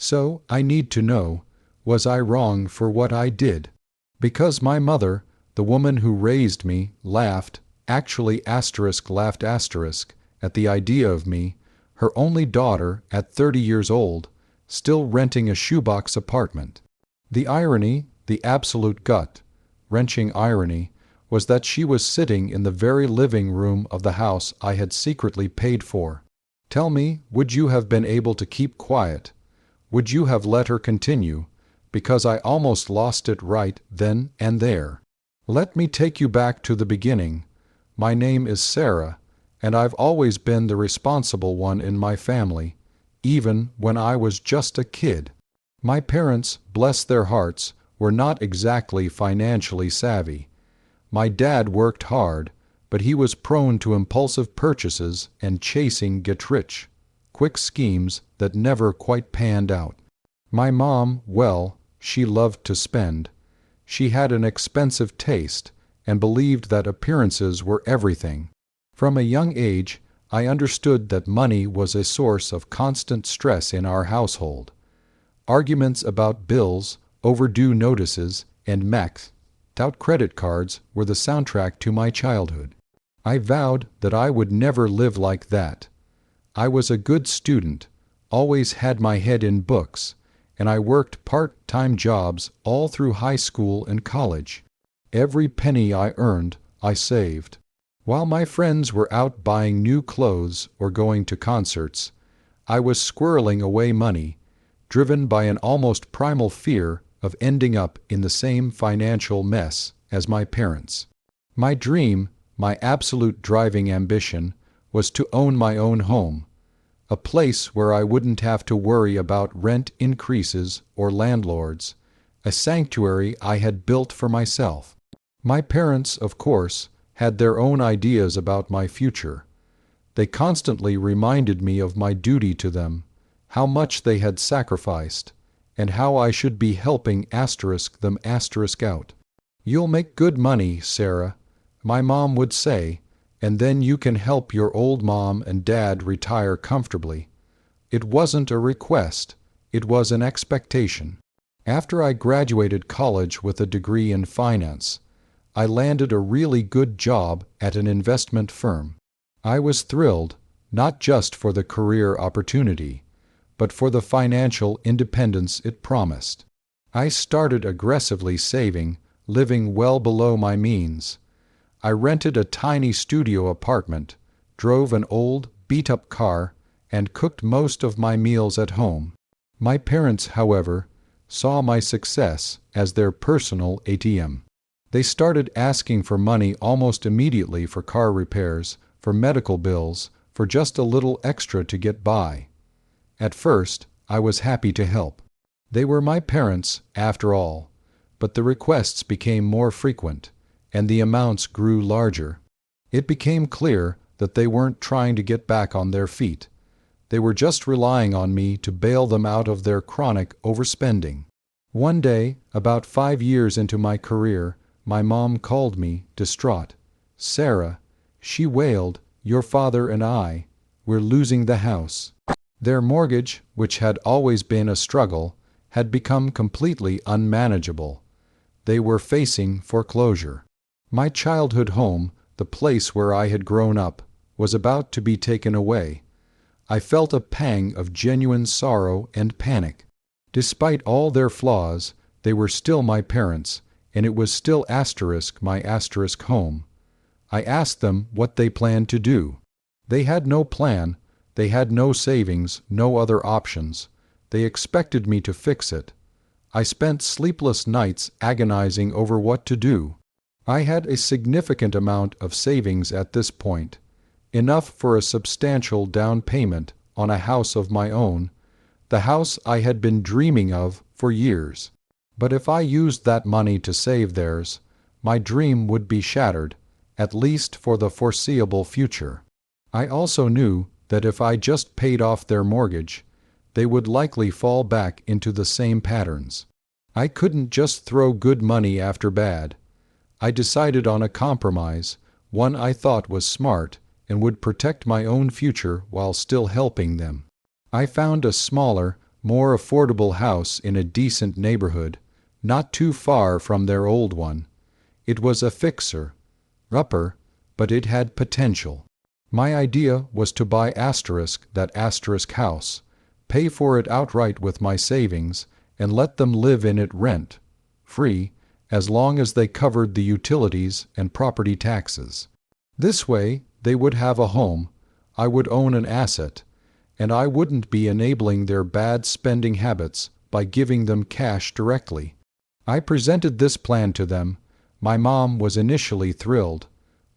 So, I need to know, was I wrong for what I did? Because my mother, the woman who raised me, laughed, actually laughed at the idea of me, her only daughter at 30 years old, still renting a shoebox apartment. The irony, the absolute gut-wrenching irony, was that she was sitting in the very living room of the house I had secretly paid for. Tell me, would you have been able to keep quiet? Would you have let her continue? Because I almost lost it right then and there. Let me take you back to the beginning. My name is Sarah, and I've always been the responsible one in my family, even when I was just a kid. My parents, bless their hearts, were not exactly financially savvy. My dad worked hard, but he was prone to impulsive purchases and chasing get-rich-quick schemes that never quite panned out. My mom, well, she loved to spend. She had an expensive taste and believed that appearances were everything. From a young age, I understood that money was a source of constant stress in our household. Arguments about bills, overdue notices, and maxed-out credit cards were the soundtrack to my childhood. I vowed that I would never live like that. I was a good student, always had my head in books, and I worked part-time jobs all through high school and college. Every penny I earned, I saved. While my friends were out buying new clothes or going to concerts, I was squirreling away money, driven by an almost primal fear of ending up in the same financial mess as my parents. My dream, my absolute driving ambition, was to own my own home, a place where I wouldn't have to worry about rent increases or landlords, a sanctuary I had built for myself. My parents, of course, had their own ideas about my future. They constantly reminded me of my duty to them, how much they had sacrificed, and how I should be helping them out. "You'll make good money, Sarah," my mom would say, "and then you can help your old mom and dad retire comfortably." It wasn't a request, it was an expectation. After I graduated college with a degree in finance, I landed a really good job at an investment firm. I was thrilled, not just for the career opportunity, but for the financial independence it promised. I started aggressively saving, living well below my means. I rented a tiny studio apartment, drove an old, beat-up car, and cooked most of my meals at home. My parents, however, saw my success as their personal ATM. They started asking for money almost immediately for car repairs, for medical bills, for just a little extra to get by. At first, I was happy to help. They were my parents, after all, but the requests became more frequent, and the amounts grew larger. It became clear that they weren't trying to get back on their feet. They were just relying on me to bail them out of their chronic overspending. One day, about 5 years into my career, my mom called me, distraught. "Sarah," she wailed, "your father and we're losing the house." Their mortgage, which had always been a struggle, had become completely unmanageable. They were facing foreclosure. My childhood home, the place where I had grown up, was about to be taken away. I felt a pang of genuine sorrow and panic. Despite all their flaws, they were still my parents, and it was still my home. I asked them what they planned to do. They had no plan, they had no savings, no other options. They expected me to fix it. I spent sleepless nights agonizing over what to do. I had a significant amount of savings at this point, enough for a substantial down payment on a house of my own, the house I had been dreaming of for years. But if I used that money to save theirs, my dream would be shattered, at least for the foreseeable future. I also knew that if I just paid off their mortgage, they would likely fall back into the same patterns. I couldn't just throw good money after bad. I decided on a compromise, one I thought was smart and would protect my own future while still helping them. I found a smaller, more affordable house in a decent neighborhood, not too far from their old one. It was a fixer-upper, but it had potential. My idea was to buy that house, pay for it outright with my savings, and let them live in it rent-free, as long as they covered the utilities and property taxes. This way, they would have a home, I would own an asset, and I wouldn't be enabling their bad spending habits by giving them cash directly. I presented this plan to them. My mom was initially thrilled.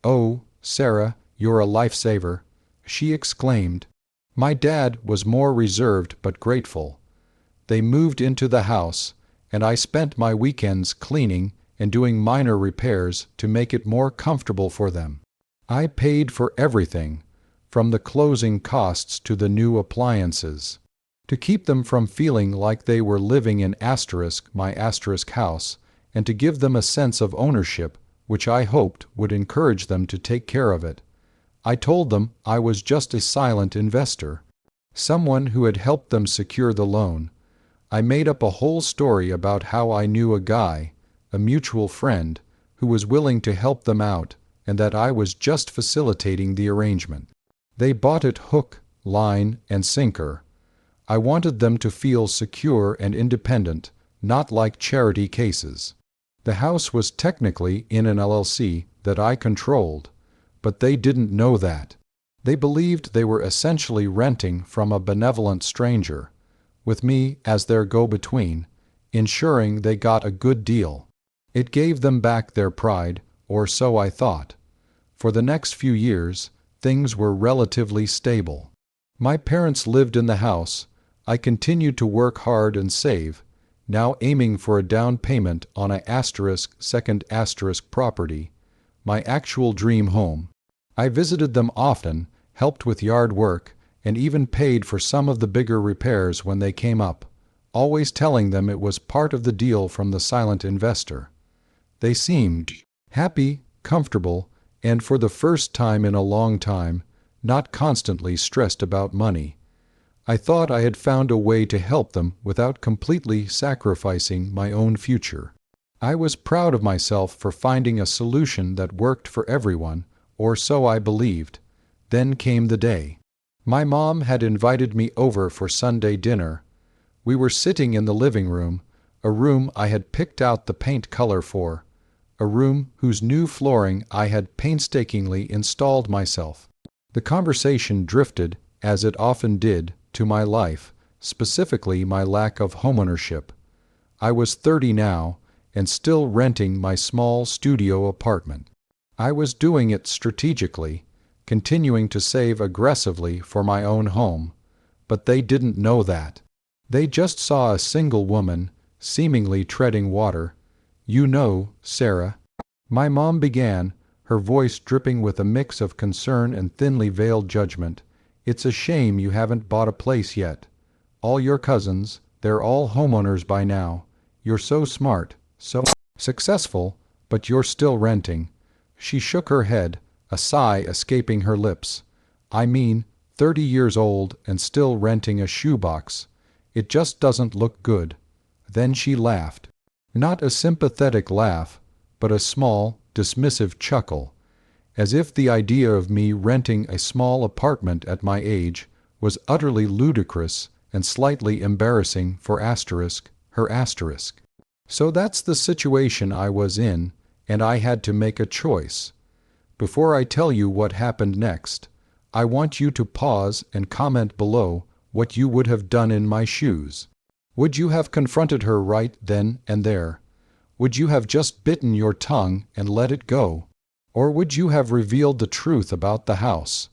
"Oh, Sarah, you're a lifesaver," she exclaimed. My dad was more reserved but grateful. They moved into the house, and I spent my weekends cleaning and doing minor repairs to make it more comfortable for them. I paid for everything, from the closing costs to the new appliances. To keep them from feeling like they were living in my house, and to give them a sense of ownership, which I hoped would encourage them to take care of it, I told them I was just a silent investor, someone who had helped them secure the loan. I made up a whole story about how I knew a guy, a mutual friend, who was willing to help them out, and that I was just facilitating the arrangement. They bought it hook, line, and sinker. I wanted them to feel secure and independent, not like charity cases. The house was technically in an LLC that I controlled, but they didn't know that. They believed they were essentially renting from a benevolent stranger, with me as their go-between, ensuring they got a good deal. It gave them back their pride, or so I thought. For the next few years, things were relatively stable. My parents lived in the house. I continued to work hard and save, now aiming for a down payment on a second property, my actual dream home. I visited them often, helped with yard work, and even paid for some of the bigger repairs when they came up, always telling them it was part of the deal from the silent investor. They seemed happy, comfortable, and for the first time in a long time, not constantly stressed about money. I thought I had found a way to help them without completely sacrificing my own future. I was proud of myself for finding a solution that worked for everyone, or so I believed. Then came the day. My mom had invited me over for Sunday dinner. We were sitting in the living room, a room I had picked out the paint color for, a room whose new flooring I had painstakingly installed myself. The conversation drifted, as it often did, to my life, specifically my lack of homeownership. I was 30 now, and still renting my small studio apartment. I was doing it strategically, continuing to save aggressively for my own home, but they didn't know that. They just saw a single woman, seemingly treading water. "You know, Sarah," my mom began, her voice dripping with a mix of concern and thinly veiled judgment, "it's a shame you haven't bought a place yet. All your cousins, they're all homeowners by now. You're so smart, so successful, but you're still renting." She shook her head, a sigh escaping her lips. "I mean, 30 years old and still renting a shoebox. It just doesn't look good." Then she laughed. Not a sympathetic laugh, but a small, dismissive chuckle, as if the idea of me renting a small apartment at my age was utterly ludicrous and slightly embarrassing for her. So that's the situation I was in, and I had to make a choice. Before I tell you what happened next, I want you to pause and comment below what you would have done in my shoes. Would you have confronted her right then and there? Would you have just bitten your tongue and let it go? Or would you have revealed the truth about the house?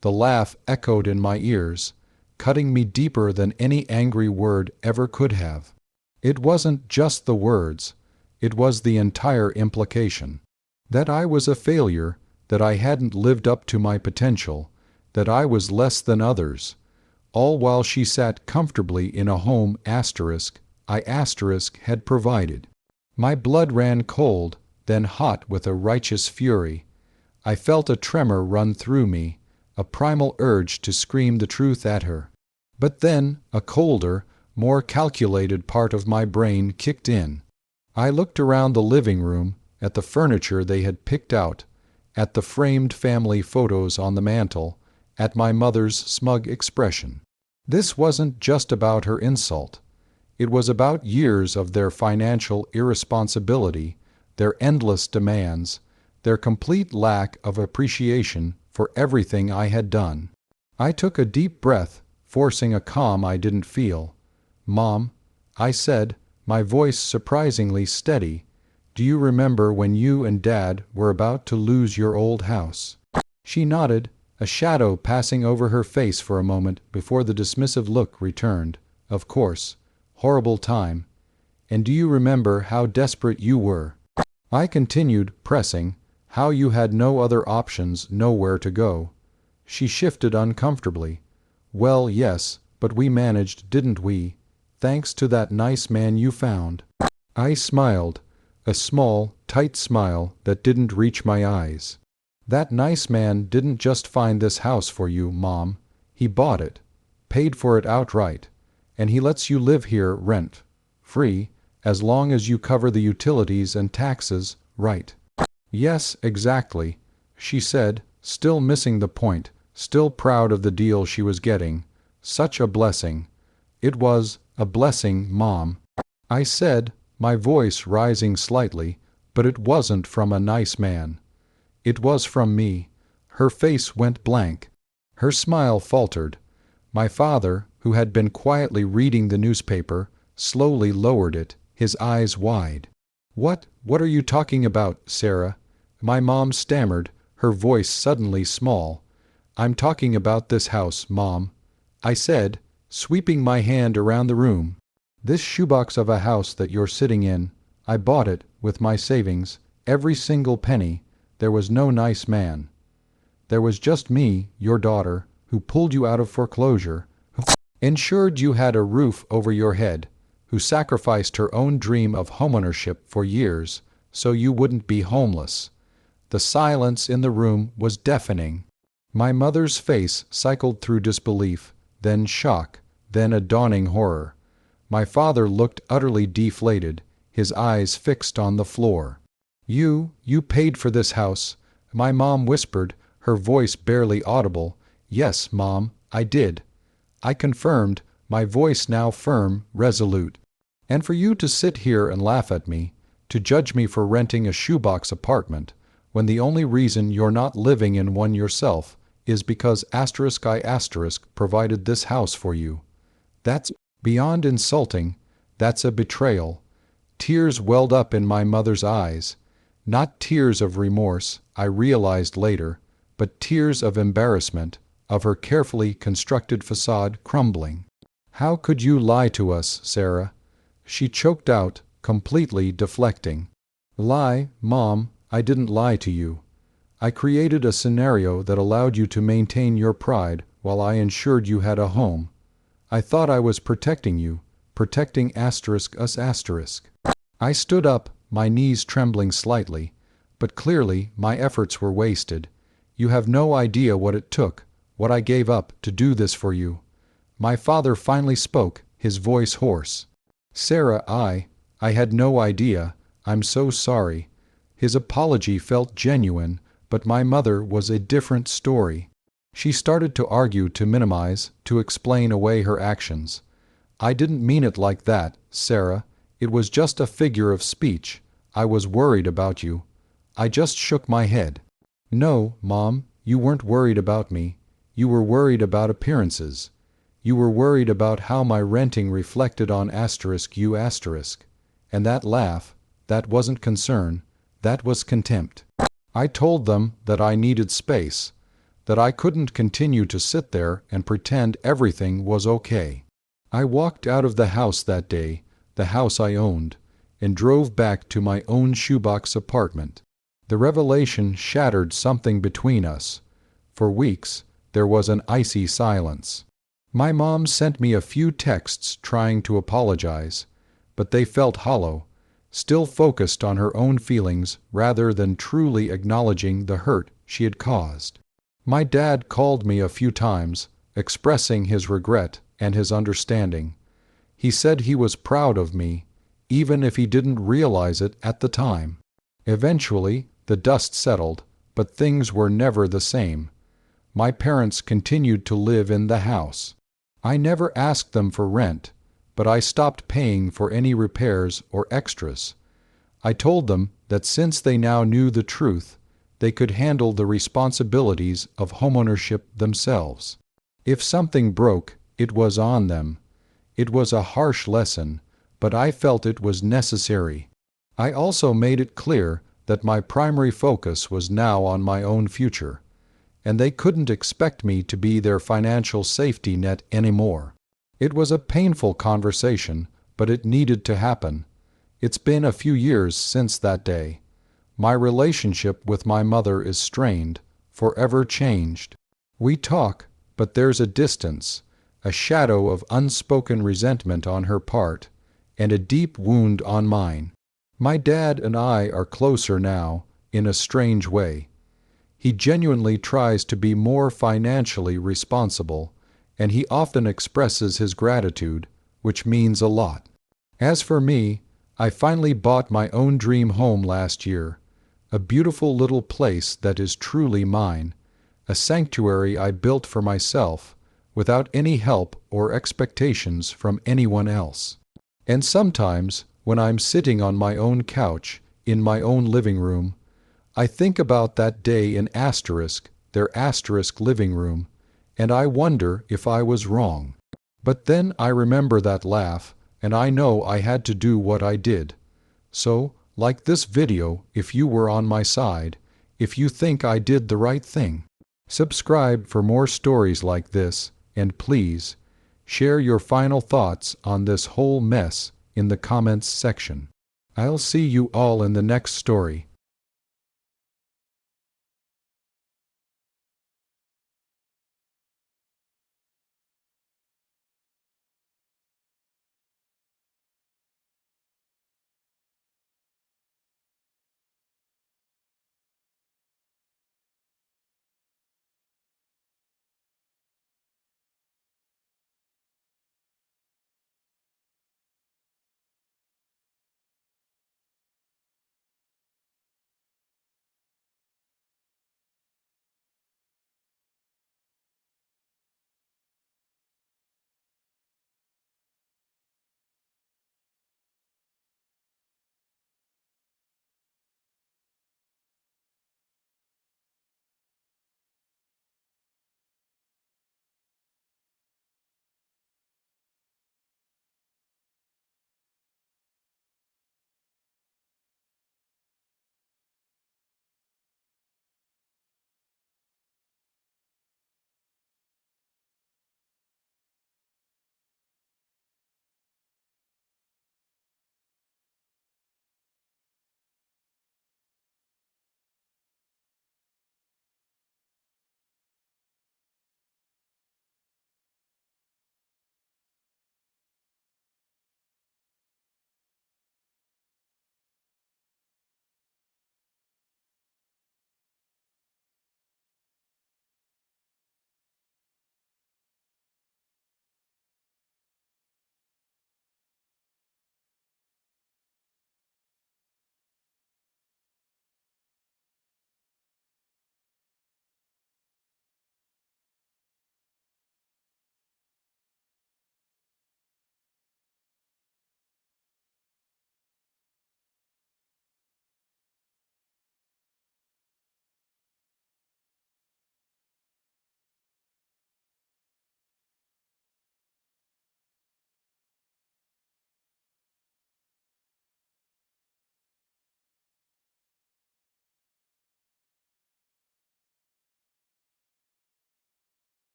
The laugh echoed in my ears, cutting me deeper than any angry word ever could have. It wasn't just the words, it was the entire implication. That I was a failure, that I hadn't lived up to my potential, that I was less than others, all while she sat comfortably in a home I had provided. My blood ran cold, then hot with a righteous fury. I felt a tremor run through me, a primal urge to scream the truth at her. But then a colder, more calculated part of my brain kicked in. I looked around the living room, at the furniture they had picked out, at the framed family photos on the mantel, at my mother's smug expression. This wasn't just about her insult. It was about years of their financial irresponsibility, their endless demands, their complete lack of appreciation for everything I had done. I took a deep breath, forcing a calm I didn't feel. "Mom," I said, my voice surprisingly steady, "do you remember when you and Dad were about to lose your old house?" She nodded, a shadow passing over her face for a moment before the dismissive look returned. "Of course. Horrible time. And do you remember how desperate you were?" I continued, pressing, "how you had no other options, nowhere to go." She shifted uncomfortably. "Well, yes, but we managed, didn't we? Thanks to that nice man you found." I smiled, a small, tight smile that didn't reach my eyes. "That nice man didn't just find this house for you, Mom. He bought it, paid for it outright, and he lets you live here rent-free, as long as you cover the utilities and taxes, right?" "Yes, exactly," she said, still missing the point, still proud of the deal she was getting. "Such a blessing. It was a blessing, Mom," I said, my voice rising slightly, "but it wasn't from a nice man. It was from me." Her face went blank. Her smile faltered. My father, who had been quietly reading the newspaper, slowly lowered it, his eyes wide. What are you talking about, Sarah?" My mom stammered, her voice suddenly small. "I'm talking about this house, Mom," I said, sweeping my hand around the room. "This shoebox of a house that you're sitting in, I bought it with my savings, every single penny. There was no nice man. There was just me, your daughter, who pulled you out of foreclosure, who ensured you had a roof over your head, who sacrificed her own dream of homeownership for years so you wouldn't be homeless." The silence in the room was deafening. My mother's face cycled through disbelief, then shock, then a dawning horror. My father looked utterly deflated, his eyes fixed on the floor. You paid for this house," my mom whispered, her voice barely audible. "Yes, Mom, I did," I confirmed, my voice now firm, resolute. "And for you to sit here and laugh at me, to judge me for renting a shoebox apartment, when the only reason you're not living in one yourself is because *I* provided this house for you. That's beyond insulting. That's a betrayal." Tears welled up in my mother's eyes. Not tears of remorse, I realized later, but tears of embarrassment, of her carefully constructed facade crumbling. "How could you lie to us, Sarah?" she choked out, completely deflecting. "Lie, Mom, I didn't lie to you. I created a scenario that allowed you to maintain your pride while I ensured you had a home. I thought I was protecting you, protecting *us*. I stood up, my knees trembling slightly, but clearly my efforts were wasted. "You have no idea what it took, what I gave up to do this for you." My father finally spoke, his voice hoarse. "Sarah, I had no idea. I'm so sorry." His apology felt genuine, but my mother was a different story. She started to argue, to minimize, to explain away her actions. "I didn't mean it like that, Sarah. It was just a figure of speech. I was worried about you." I just shook my head. "No, Mom, you weren't worried about me. You were worried about appearances. You were worried about how my renting reflected on *you*. And that laugh, that wasn't concern, that was contempt." I told them that I needed space, that I couldn't continue to sit there and pretend everything was okay. I walked out of the house that day, the house I owned, and drove back to my own shoebox apartment. The revelation shattered something between us. For weeks, there was an icy silence. My mom sent me a few texts trying to apologize, but they felt hollow, still focused on her own feelings rather than truly acknowledging the hurt she had caused. My dad called me a few times, expressing his regret and his understanding. He said he was proud of me, even if he didn't realize it at the time. Eventually, the dust settled, but things were never the same. My parents continued to live in the house. I never asked them for rent, but I stopped paying for any repairs or extras. I told them that since they now knew the truth, they could handle the responsibilities of homeownership themselves. If something broke, it was on them. It was a harsh lesson, but I felt it was necessary. I also made it clear that my primary focus was now on my own future, and they couldn't expect me to be their financial safety net anymore. It was a painful conversation, but it needed to happen. It's been a few years since that day. My relationship with my mother is strained, forever changed. We talk, but there's a distance, a shadow of unspoken resentment on her part, and a deep wound on mine. My dad and I are closer now, in a strange way. He genuinely tries to be more financially responsible, and he often expresses his gratitude, which means a lot. As for me, I finally bought my own dream home last year, a beautiful little place that is truly mine, a sanctuary I built for myself, without any help or expectations from anyone else. And sometimes, when I'm sitting on my own couch, in my own living room, I think about that day in their asterisk living room, and I wonder if I was wrong. But then I remember that laugh, and I know I had to do what I did. So, like this video, if you were on my side, if you think I did the right thing. Subscribe for more stories like this, and please, share your final thoughts on this whole mess in the comments section. I'll see you all in the next story.